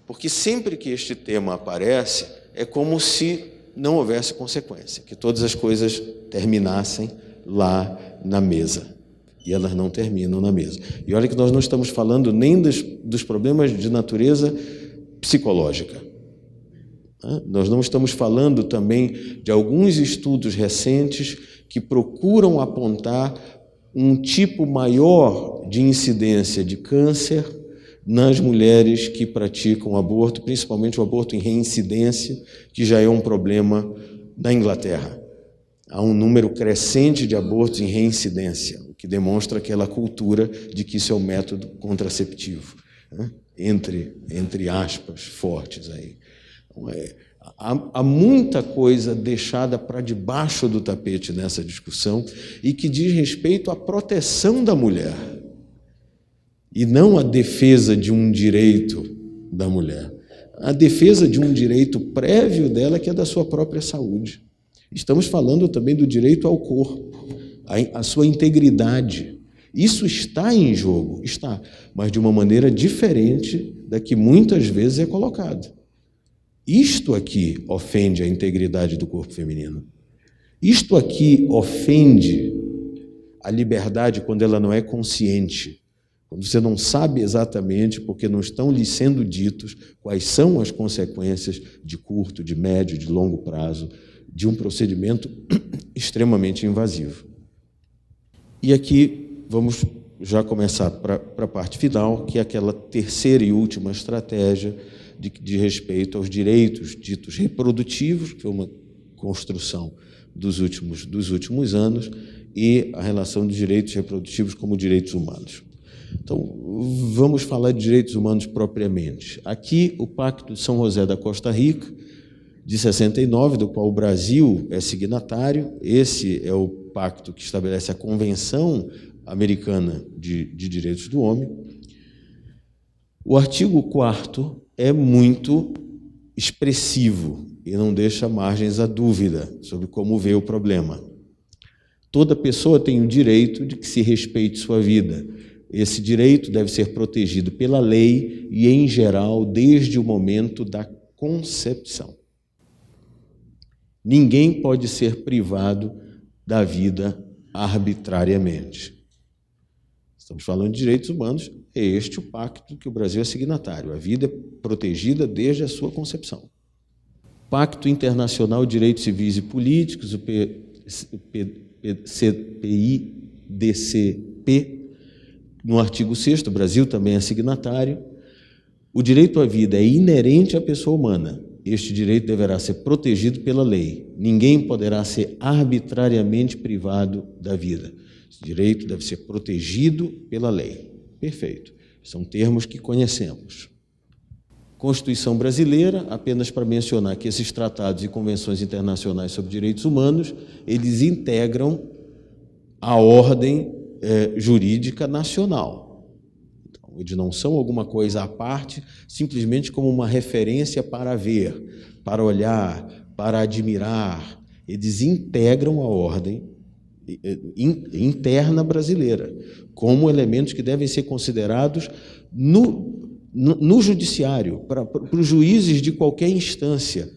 Porque sempre que este tema aparece, é como se não houvesse consequência, que todas as coisas terminassem lá na mesa. E elas não terminam na mesa. E olha que nós não estamos falando nem dos problemas de natureza psicológica. Nós não estamos falando também de alguns estudos recentes que procuram apontar um tipo maior de incidência de câncer nas mulheres que praticam aborto, principalmente o aborto em reincidência, que já é um problema na Inglaterra. Há um número crescente de abortos em reincidência, o que demonstra aquela cultura de que isso é um método contraceptivo, né? Entre aspas fortes aí. Então, há muita coisa deixada para debaixo do tapete nessa discussão e que diz respeito à proteção da mulher e não à defesa de um direito da mulher. A defesa de um direito prévio dela, que é da sua própria saúde. Estamos falando também do direito ao corpo, à sua integridade. Isso está em jogo, está, mas de uma maneira diferente da que muitas vezes é colocado. Isto aqui ofende a integridade do corpo feminino. Isto aqui ofende a liberdade quando ela não é consciente, quando você não sabe exatamente, porque não estão lhe sendo ditos quais são as consequências de curto, de médio, de longo prazo de um procedimento extremamente invasivo. E aqui vamos já começar para a parte final, que é aquela terceira e última estratégia de respeito aos direitos ditos reprodutivos, que foi uma construção dos últimos anos, e a relação dos direitos reprodutivos como direitos humanos. Então, vamos falar de direitos humanos propriamente. Aqui, o Pacto de São José da Costa Rica, de 69, do qual o Brasil é signatário. Esse é o pacto que estabelece a Convenção Americana de Direitos do Homem. O artigo 4º é muito expressivo e não deixa margens à dúvida sobre como vê o problema. Toda pessoa tem o direito de que se respeite sua vida. Esse direito deve ser protegido pela lei e, em geral, desde o momento da concepção. Ninguém pode ser privado da vida arbitrariamente. Estamos falando de direitos humanos, é este o pacto que o Brasil é signatário. A vida é protegida desde a sua concepção. Pacto Internacional de Direitos Civis e Políticos, o CPI-DCP, no artigo 6º, o Brasil também é signatário. O direito à vida é inerente à pessoa humana. Este direito deverá ser protegido pela lei. Ninguém poderá ser arbitrariamente privado da vida. Esse direito deve ser protegido pela lei. Perfeito. São termos que conhecemos. Constituição brasileira, apenas para mencionar que esses tratados e convenções internacionais sobre direitos humanos, eles integram a ordem jurídica nacional. Eles não são alguma coisa à parte, simplesmente como uma referência para ver, para olhar, para admirar. Eles integram a ordem interna brasileira, como elementos que devem ser considerados no judiciário, para os juízes de qualquer instância.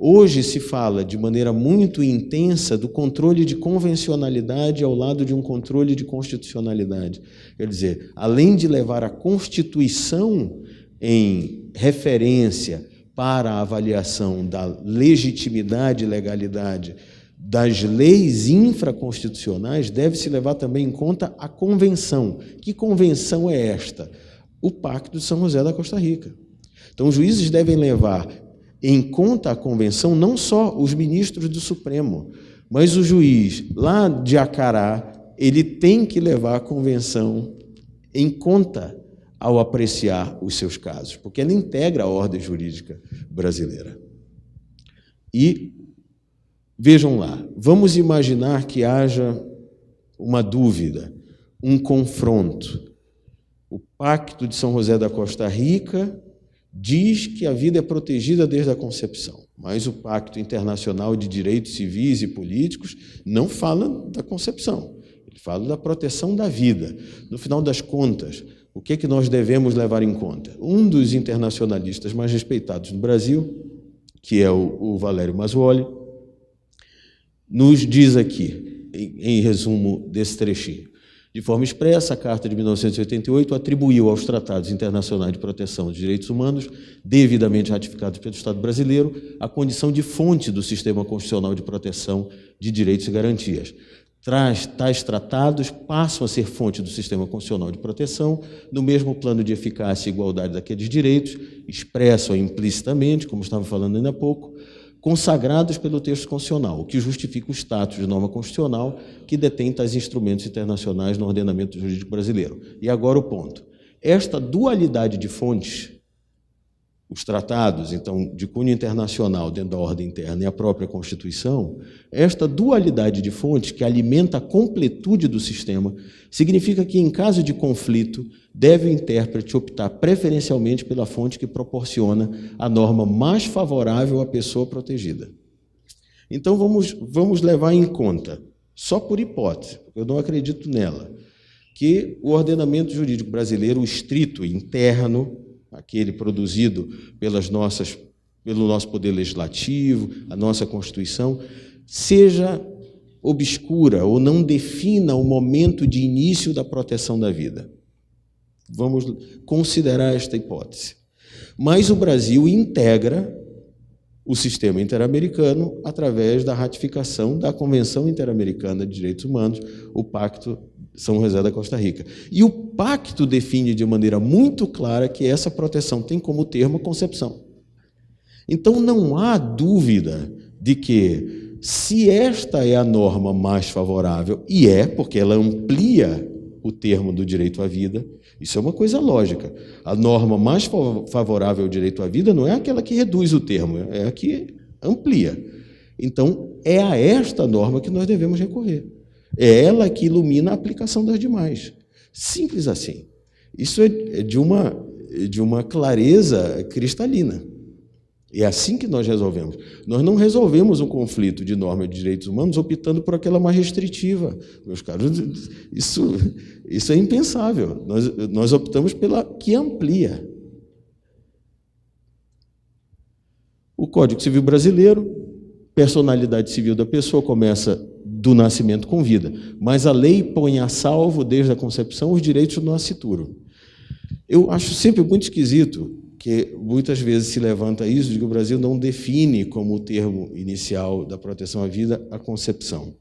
Hoje se fala de maneira muito intensa do controle de convencionalidade ao lado de um controle de constitucionalidade. Quer dizer, além de levar a Constituição em referência para a avaliação da legitimidade e legalidade das leis infraconstitucionais, deve-se levar também em conta a Convenção. Que convenção é esta? O Pacto de São José da Costa Rica. Então, os juízes devem levar em conta a Convenção, não só os ministros do Supremo, mas o juiz lá de Acará, ele tem que levar a Convenção em conta ao apreciar os seus casos, porque ela integra a ordem jurídica brasileira. E, vejam lá, vamos imaginar que haja uma dúvida, um confronto O Pacto de São José da Costa Rica diz que a vida é protegida desde a concepção, mas o Pacto Internacional de Direitos Civis e Políticos não fala da concepção, ele fala da proteção da vida. No final das contas, o que é que nós devemos levar em conta? Um dos internacionalistas mais respeitados no Brasil, que é o Valério Mazzuoli, nos diz aqui, em resumo desse trechinho: de forma expressa, a Carta de 1988 atribuiu aos Tratados Internacionais de Proteção dos Direitos Humanos, devidamente ratificados pelo Estado brasileiro, a condição de fonte do sistema constitucional de proteção de direitos e garantias. Tais tratados passam a ser fonte do sistema constitucional de proteção, no mesmo plano de eficácia e igualdade daqueles direitos, expressos implicitamente, como estava falando ainda há pouco, consagrados pelo texto constitucional, o que justifica o status de norma constitucional que detém tais instrumentos internacionais no ordenamento jurídico brasileiro. E agora o ponto. Esta dualidade de fontes, os tratados, então, de cunho internacional dentro da ordem interna e a própria Constituição, esta dualidade de fontes que alimenta a completude do sistema significa que, em caso de conflito, deve o intérprete optar preferencialmente pela fonte que proporciona a norma mais favorável à pessoa protegida. Então, vamos levar em conta, só por hipótese, porque eu não acredito nela, que o ordenamento jurídico brasileiro, o estrito interno, aquele produzido pelo nosso poder legislativo, a nossa Constituição, seja obscura ou não defina o momento de início da proteção da vida. Vamos considerar esta hipótese. Mas o Brasil integra o sistema interamericano através da ratificação da Convenção Interamericana de Direitos Humanos, o Pacto São José da Costa Rica. E o pacto define de maneira muito clara que essa proteção tem como termo a concepção. Então, não há dúvida de que, se esta é a norma mais favorável, e é, porque ela amplia o termo do direito à vida, isso é uma coisa lógica. A norma mais favorável ao direito à vida não é aquela que reduz o termo, é a que amplia. Então, é a esta norma que nós devemos recorrer. É ela que ilumina a aplicação das demais. Simples assim. Isso é de uma clareza cristalina. É assim que nós resolvemos. Nós não resolvemos um conflito de norma de direitos humanos optando por aquela mais restritiva. Meus caros, isso é impensável. Nós optamos pela que amplia. O Código Civil Brasileiro, personalidade civil da pessoa começa do nascimento com vida, mas a lei põe a salvo, desde a concepção, os direitos do nascituro. Eu acho sempre muito esquisito que muitas vezes se levanta isso de que o Brasil não define como o termo inicial da proteção à vida a concepção.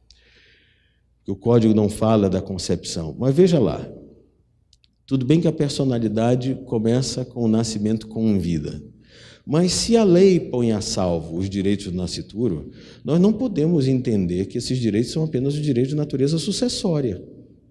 Que o Código não fala da concepção. Mas veja lá, tudo bem que a personalidade começa com o nascimento com vida. Mas se a lei põe a salvo os direitos do nascituro, nós não podemos entender que esses direitos são apenas os direitos de natureza sucessória,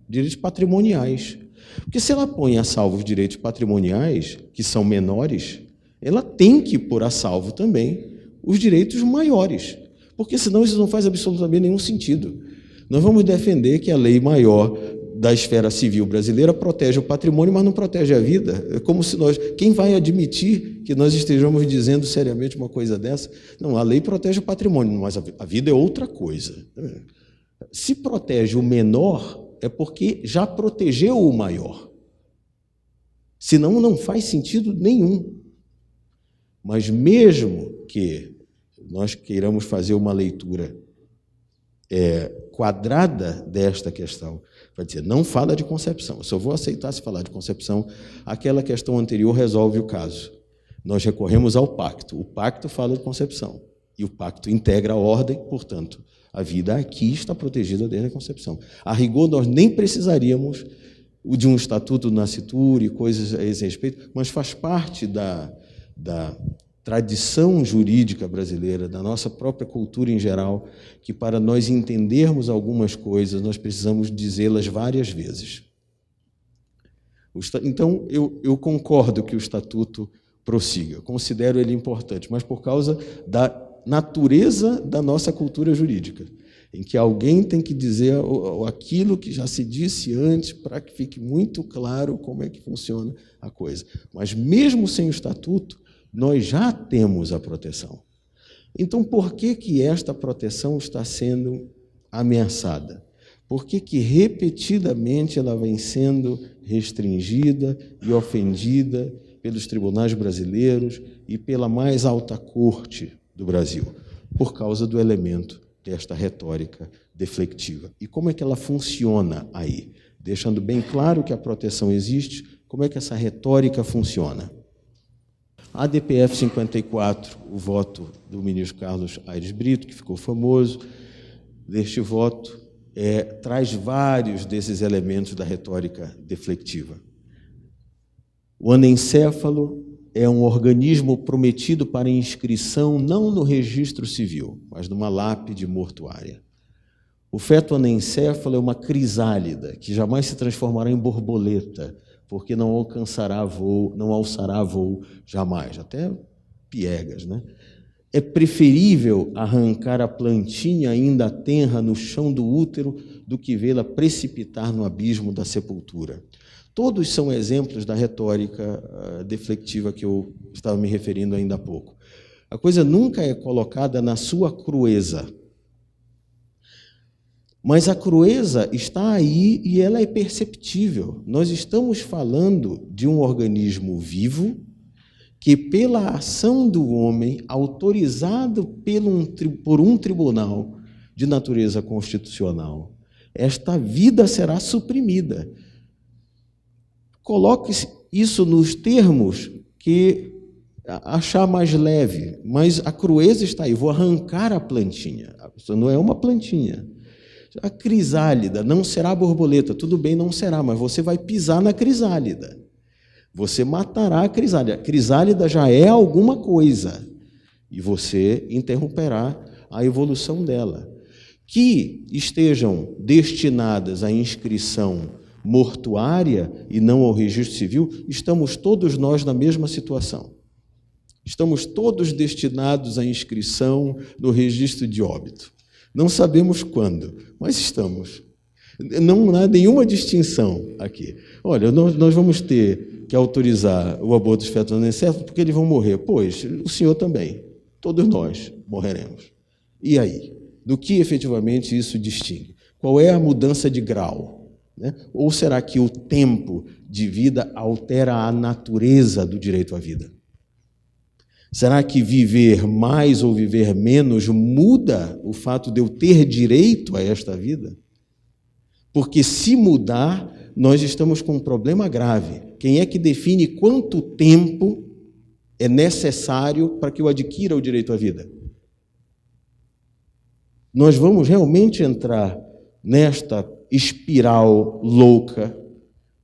direitos patrimoniais. Porque se ela põe a salvo os direitos patrimoniais, que são menores, ela tem que pôr a salvo também os direitos maiores, porque senão isso não faz absolutamente nenhum sentido. Nós vamos defender que a lei maior da esfera civil brasileira protege o patrimônio, mas não protege a vida. É como se quem vai admitir que nós estejamos dizendo seriamente uma coisa dessa? Não, a lei protege o patrimônio, mas a vida é outra coisa. Se protege o menor, é porque já protegeu o maior. Senão, não faz sentido nenhum. Mas mesmo que nós queiramos fazer uma leitura quadrada desta questão, vai dizer, não fala de concepção. Eu só vou aceitar se falar de concepção. Aquela questão anterior resolve o caso. Nós recorremos ao pacto. O pacto fala de concepção. E o pacto integra a ordem, portanto, a vida aqui está protegida desde a concepção. A rigor, nós nem precisaríamos de um estatuto do nascituro e coisas a esse respeito, mas faz parte da tradição jurídica brasileira, da nossa própria cultura em geral, que para nós entendermos algumas coisas, nós precisamos dizê-las várias vezes. Então, eu concordo que o estatuto prossiga, considero ele importante, mas por causa da natureza da nossa cultura jurídica. em que alguém tem que dizer aquilo que já se disse antes para que fique muito claro como é que funciona a coisa. Mas, mesmo sem o estatuto, nós já temos a proteção. Então, por que esta proteção está sendo ameaçada? Por que repetidamente ela vem sendo restringida e ofendida pelos tribunais brasileiros e pela mais alta corte do Brasil? Por causa do elemento desta retórica deflectiva. E como é que ela funciona aí? Deixando bem claro que a proteção existe, como é que essa retórica funciona? A DPF 54, o voto do ministro Carlos Aires Brito, que ficou famoso, deste voto, traz vários desses elementos da retórica deflectiva. O anencéfalo é um organismo prometido para inscrição não no registro civil, mas numa lápide mortuária. O feto anencéfalo é uma crisálida que jamais se transformará em borboleta, porque não alçará voo jamais, até piegas, né? É preferível arrancar a plantinha ainda tenra no chão do útero do que vê-la precipitar no abismo da sepultura. Todos são exemplos da retórica deflectiva que eu estava me referindo ainda há pouco. A coisa nunca é colocada na sua crueza. Mas a crueza está aí e ela é perceptível. Nós estamos falando de um organismo vivo que, pela ação do homem, autorizado por um tribunal de natureza constitucional, esta vida será suprimida. Coloque isso nos termos que achar mais leve, mas a crueza está aí. Vou arrancar a plantinha. Isso não é uma plantinha. A crisálida não será borboleta. Tudo bem, não será, mas você vai pisar na crisálida. Você matará a crisálida. A crisálida já é alguma coisa e você interromperá a evolução dela. Que estejam destinadas à inscrição mortuária e não ao registro civil, estamos todos nós na mesma situação. Estamos todos destinados à inscrição no registro de óbito. Não sabemos quando, mas estamos. Não há nenhuma distinção aqui. Olha, nós vamos ter que autorizar o aborto dos fetos anencéfalos porque eles vão morrer. Pois, o senhor também. Todos nós morreremos. E aí? Do que efetivamente isso distingue? Qual é a mudança de grau? Né? Ou será que o tempo de vida altera a natureza do direito à vida? Será que viver mais ou viver menos muda o fato de eu ter direito a esta vida? Porque se mudar, nós estamos com um problema grave. Quem é que define quanto tempo é necessário para que eu adquira o direito à vida? Nós vamos realmente entrar nesta espiral louca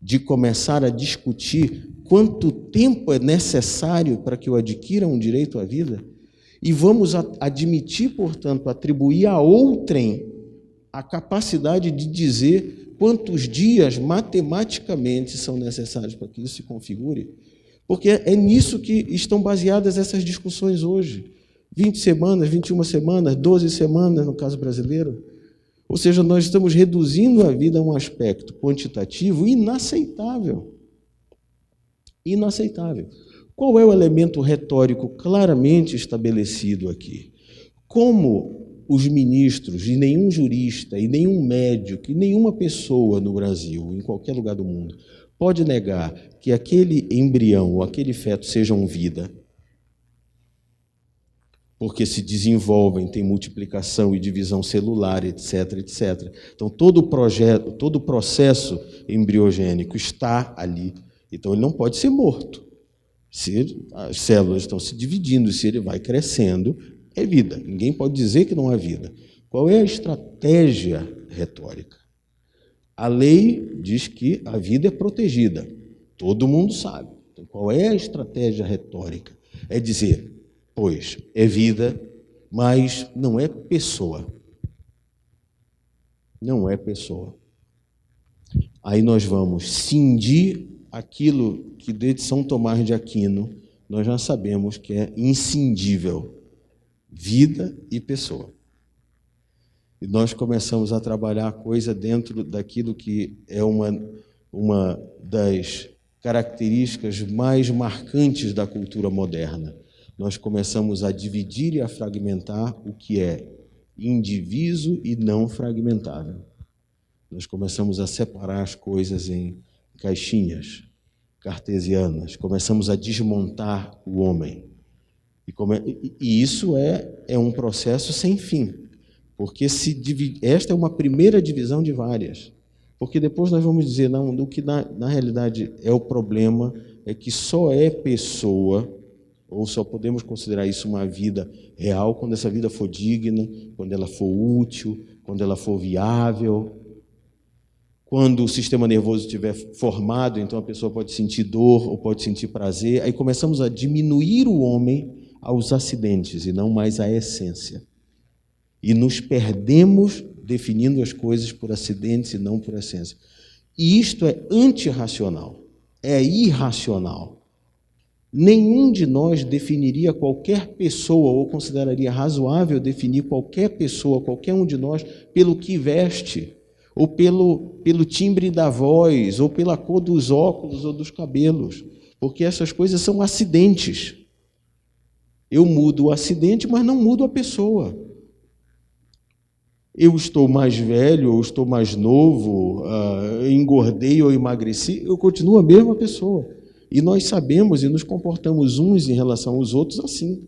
de começar a discutir quanto tempo é necessário para que eu adquira um direito à vida? E vamos admitir, portanto, atribuir a outrem a capacidade de dizer quantos dias matematicamente são necessários para que isso se configure? Porque é nisso que estão baseadas essas discussões hoje. 20 semanas, 21 semanas, 12 semanas no caso brasileiro. Ou seja, nós estamos reduzindo a vida a um aspecto quantitativo inaceitável. Inaceitável. Qual é o elemento retórico claramente estabelecido aqui? Como os ministros, e nenhum jurista, e nenhum médico, e nenhuma pessoa no Brasil, em qualquer lugar do mundo, pode negar que aquele embrião ou aquele feto sejam vida, porque se desenvolvem, tem multiplicação e divisão celular, etc., etc. Então, todo o processo embriogênico está ali. Então, ele não pode ser morto. Se as células estão se dividindo, se ele vai crescendo, é vida. Ninguém pode dizer que não há vida. Qual é a estratégia retórica? A lei diz que a vida é protegida. Todo mundo sabe. Então, qual é a estratégia retórica? É dizer, pois, é vida, mas não é pessoa. Não é pessoa. Aí nós vamos cindir aquilo que desde São Tomás de Aquino nós já sabemos que é inscindível. Vida e pessoa. E nós começamos a trabalhar a coisa dentro daquilo que é uma das características mais marcantes da cultura moderna. Nós começamos a dividir e a fragmentar o que é indiviso e não fragmentável. Nós começamos a separar as coisas em caixinhas cartesianas, começamos a desmontar o homem. E isso é um processo sem fim, porque esta é uma primeira divisão de várias. Porque depois nós vamos dizer, não, do que na realidade é o problema, é que só é pessoa, ou só podemos considerar isso uma vida real, quando essa vida for digna, quando ela for útil, quando ela for viável. Quando o sistema nervoso estiver formado, então a pessoa pode sentir dor ou pode sentir prazer. Aí começamos a diminuir o homem aos acidentes e não mais à essência. E nos perdemos definindo as coisas por acidentes e não por essência. E isto é antirracional, é irracional. Nenhum de nós definiria qualquer pessoa ou consideraria razoável definir qualquer pessoa, qualquer um de nós, pelo que veste, ou pelo timbre da voz, ou pela cor dos óculos ou dos cabelos, porque essas coisas são acidentes. Eu mudo o acidente, mas não mudo a pessoa. Eu estou mais velho, ou estou mais novo, engordei ou emagreci, eu continuo a mesma pessoa. E nós sabemos e nos comportamos uns em relação aos outros assim.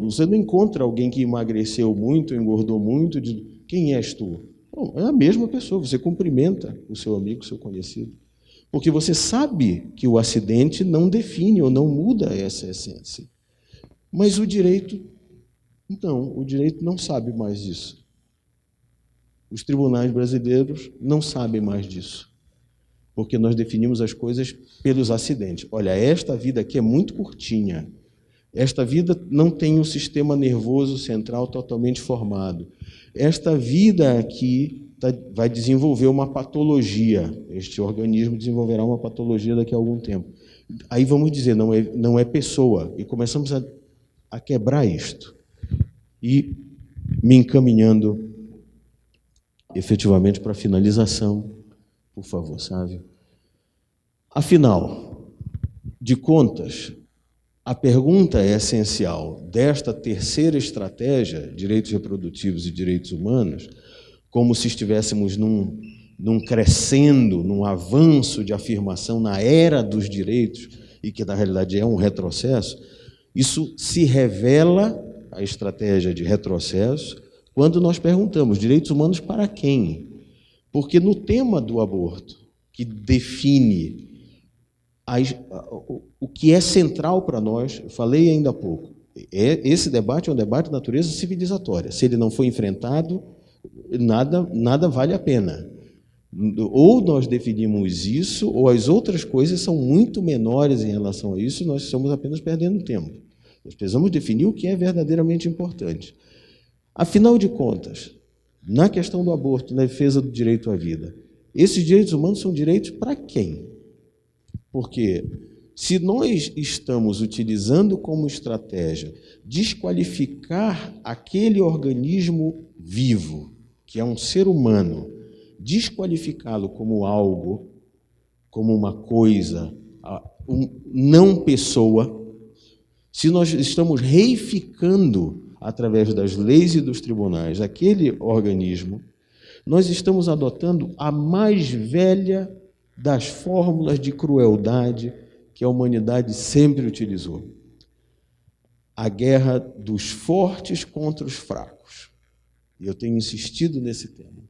Você não encontra alguém que emagreceu muito, engordou muito, de quem és tu? Não, é a mesma pessoa, você cumprimenta o seu amigo, o seu conhecido. Porque você sabe que o acidente não define ou não muda essa essência. Mas o direito não sabe mais disso. Os tribunais brasileiros não sabem mais disso, porque nós definimos as coisas pelos acidentes. Olha, esta vida aqui é muito curtinha. Esta vida não tem um sistema nervoso central totalmente formado. Esta vida aqui vai desenvolver uma patologia. Este organismo desenvolverá uma patologia daqui a algum tempo. Aí vamos dizer, não é pessoa. E começamos a quebrar isto. E me encaminhando efetivamente para a finalização, por favor, Sávio. Afinal de contas, a pergunta essencial desta terceira estratégia, direitos reprodutivos e direitos humanos, como se estivéssemos num crescendo, num avanço de afirmação na era dos direitos, e que na realidade é um retrocesso, isso se revela, a estratégia de retrocesso, quando nós perguntamos direitos humanos para quem? Porque no tema do aborto, que define o que é central para nós, eu falei ainda há pouco, esse debate é um debate de natureza civilizatória. Se ele não for enfrentado, nada vale a pena. Ou nós definimos isso, ou as outras coisas são muito menores em relação a isso, nós estamos apenas perdendo tempo. Nós precisamos definir o que é verdadeiramente importante. Afinal de contas, na questão do aborto, na defesa do direito à vida, esses direitos humanos são direitos para quem? Porque se nós estamos utilizando como estratégia desqualificar aquele organismo vivo, que é um ser humano, desqualificá-lo como algo, como uma coisa, não pessoa, se nós estamos reificando através das leis e dos tribunais aquele organismo, nós estamos adotando a mais velha das fórmulas de crueldade que a humanidade sempre utilizou. A guerra dos fortes contra os fracos. E eu tenho insistido nesse tema.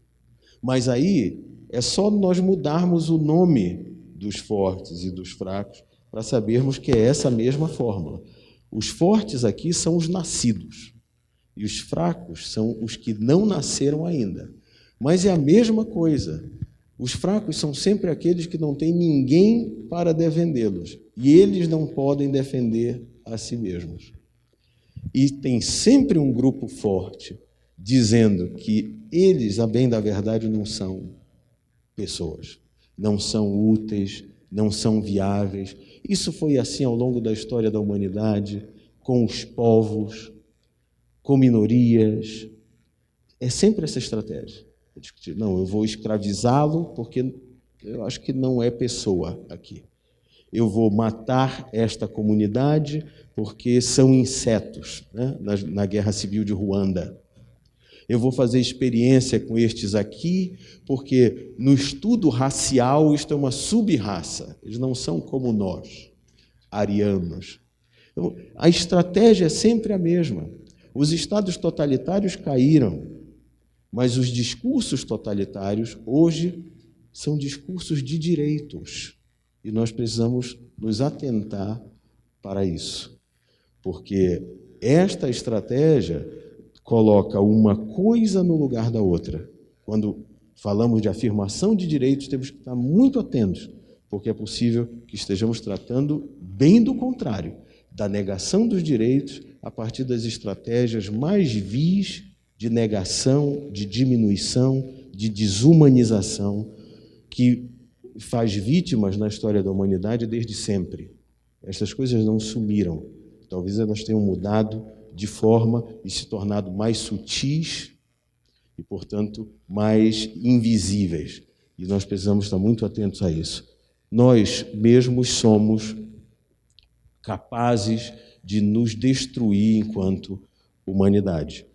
Mas aí é só nós mudarmos o nome dos fortes e dos fracos para sabermos que é essa mesma fórmula. Os fortes aqui são os nascidos e os fracos são os que não nasceram ainda. Mas é a mesma coisa. Os fracos são sempre aqueles que não têm ninguém para defendê-los. E eles não podem defender a si mesmos. E tem sempre um grupo forte dizendo que eles, a bem da verdade, não são pessoas, não são úteis, não são viáveis. Isso foi assim ao longo da história da humanidade, com os povos, com minorias. É sempre essa estratégia. Não, eu vou escravizá-lo porque eu acho que não é pessoa aqui. Eu vou matar esta comunidade porque são insetos, né? Na Guerra Civil de Ruanda. Eu vou fazer experiência com estes aqui porque no estudo racial isto é uma sub-raça. Eles não são como nós, arianos. Então, a estratégia é sempre a mesma. Os estados totalitários caíram, mas os discursos totalitários hoje são discursos de direitos. E nós precisamos nos atentar para isso, porque esta estratégia coloca uma coisa no lugar da outra. Quando falamos de afirmação de direitos, temos que estar muito atentos, porque é possível que estejamos tratando bem do contrário, da negação dos direitos a partir das estratégias mais vis de negação, de diminuição, de desumanização, que faz vítimas na história da humanidade desde sempre. Essas coisas não sumiram. Talvez elas tenham mudado de forma e se tornado mais sutis e, portanto, mais invisíveis. E nós precisamos estar muito atentos a isso. Nós mesmos somos capazes de nos destruir enquanto humanidade.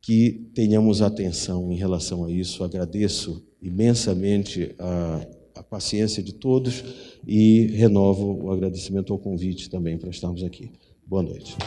Que tenhamos atenção em relação a isso. Agradeço imensamente a paciência de todos e renovo o agradecimento ao convite também para estarmos aqui. Boa noite.